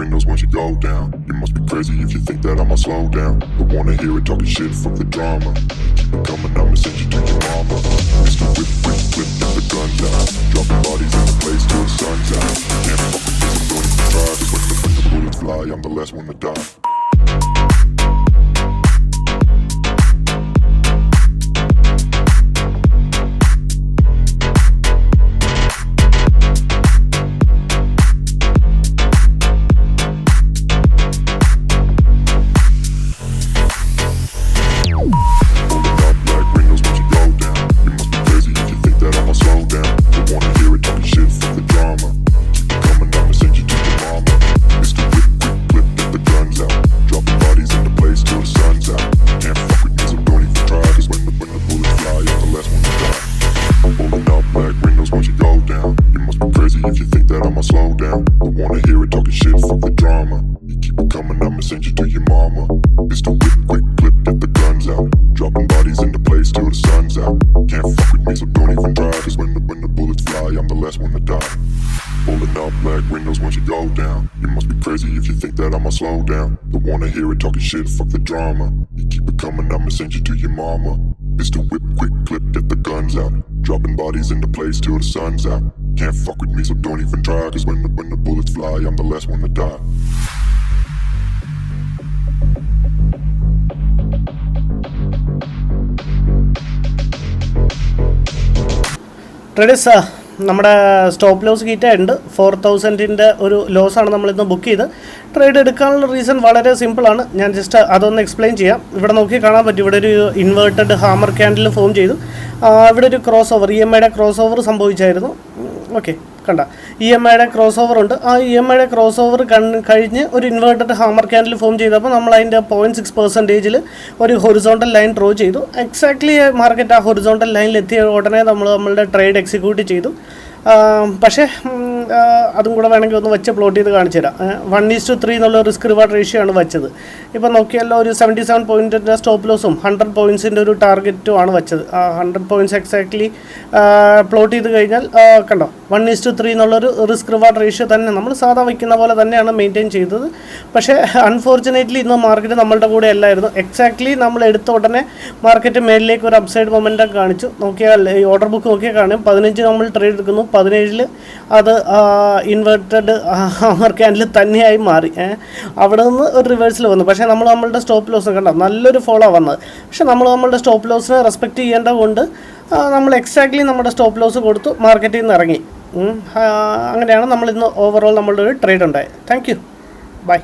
windows once you go down. You must be crazy if you think that I'ma slow down. Don't wanna hear it talking shit, fuck the drama. Keep it coming, I'ma send you to your mama. Mr. Whip, whip, whip, get the guns out. Dropping bodies in the place till the sun's out. Can't fuck with me, so don't even try. Cause when the bullets fly, I'm the last one to die. If you think that I'ma slow down, don't wanna hear it talking shit, fuck the drama. You keep it coming, I'ma send you to your mama. Mr. Whip, quick clip, get the guns out. Dropping bodies into place till the sun's out. Can't fuck with me, so don't even try. Cause when the bullets fly, I'm the last one to die. Pulling up black windows once you go down. You must be crazy if you think that I'ma slow down. Don't wanna hear it talking shit, fuck the drama. You keep it coming, I'ma send you to your mama. Mr. Whip, quick clip, get the guns out. Dropping bodies into place till the sun's out. Can't fuck with me, so don't even try. Cause when the bullets fly, I'm the last one to die. Traders, നമ്മുടെ stop loss കിറ്റായിട്ടുണ്ട്. 4000 ഒരു ലോസാണ് നമ്മളിന്ന് book ചെയ്ത്. Trade എടുക്കാനുള്ള reason വളരെ സിമ്പിളാണ്. ഞാൻ just അതൊന്ന് explain ചെയ്യാം. ഇവിടെ നോക്കി കാണാൻ പറ്റും, ഇവിടെ ഒരു ഇൻവേർട്ടഡ് ഹാമർ ക്യാൻഡിൽ ഫോം ചെയ്തു. ഇവിടെ ഒരു ക്രോസ് ഓവർ, EMIയുടെ ക്രോസ് ഓവർ സംഭവിച്ചായിരുന്നു. ഓക്കെ, കണ്ട EMIയുടെ ക്രോസ് ഓവർ ഉണ്ട്. ആ EMIയുടെ ക്രോസ് ഓവർ കഴിഞ്ഞ് ഒരു ഇൻവേർട്ടഡ് ഹാമർ ക്യാൻഡിൽ ഫോം ചെയ്തപ്പോൾ നമ്മൾ അതിൻ്റെ 0.6% ഒരു ഹൊറിസോണ്ടൽ ലൈൻ ഡ്രോ ചെയ്തു. എക്സാക്ട്ലി മാർക്കറ്റ് ആ ഹൊറിസോണ്ടൽ ലൈനിൽ എത്തിയ ഉടനെ നമ്മളുടെ ട്രേഡ് എക്സിക്യൂട്ട് ചെയ്തു. പക്ഷേ അതും കൂടെ വേണമെങ്കിൽ ഒന്ന് വെച്ച് പ്ലോട്ട് ചെയ്ത് കാണിച്ചു തരാം. 1:3 എന്നുള്ള റിസ്ക് റിവാർഡ് റേഷ്യോ ആണ് വെച്ചത്. ഇപ്പോൾ നോക്കിയാലോ, ഒരു 77 പോയിൻറ്റിൻ്റെ സ്റ്റോപ്പ് ലോസും 100 പോയിൻറ്റ്സിൻ്റെ ഒരു ടാർഗറ്റും ആണ് വെച്ചത്. ആ 100 പോയിൻറ്റ്സ് എക്സാക്ട്ലി പ്ലോട്ട് ചെയ്ത് കഴിഞ്ഞാൽ കണ്ടോ, 1:3 എന്നുള്ളൊരു റിസ്ക് റിവാർഡ് റേഷ്യോ തന്നെ നമ്മൾ സാധാ വയ്ക്കുന്ന പോലെ തന്നെയാണ് മെയിൻറ്റെയിൻ ചെയ്തത്. പക്ഷേ അൺഫോർച്ചുനേറ്റ്ലി ഇന്ന് മാർക്കറ്റ് നമ്മളുടെ കൂടെ അല്ലായിരുന്നു. എക്സാക്ട്ലി നമ്മൾ എടുത്ത ഉടനെ മാർക്കറ്റ് മേലിലേക്ക് ഒരു അപ്സൈഡ് മൊമെൻറ്റം കാണിച്ചു. നോക്കിയാൽ ഈ ഓർഡർ ബുക്ക് നോക്കിയാൽ കാണും, 15 നമ്മൾ ട്രേഡ് എടുക്കുന്നു, 17 അത് ഇൻവെർട്ടഡ് ഹാമർ ക്യാൻഡിൽ തന്നെയായി മാറി. അവിടെ നിന്ന് ഒരു റിവേഴ്സിൽ വന്നു. പക്ഷേ നമ്മളുടെ സ്റ്റോപ്പ് ലോസ് കണ്ട നല്ലൊരു ഫോളോ വന്നത്. പക്ഷേ നമ്മളുടെ സ്റ്റോപ്പ് ലോസിനെ റെസ്പെക്റ്റ് ചെയ്യേണ്ടത് കൊണ്ട് നമ്മൾ എക്സാക്ട്ലി നമ്മുടെ സ്റ്റോപ്പ് ലോസ് കൊടുത്തു മാർക്കറ്റിൽ നിന്ന് ഇറങ്ങി. അങ്ങനെയാണ് നമ്മളിന്ന് ഓവറോൾ നമ്മളുടെ ഒരു ട്രേഡ് ഉണ്ടായത്. Thank you, by.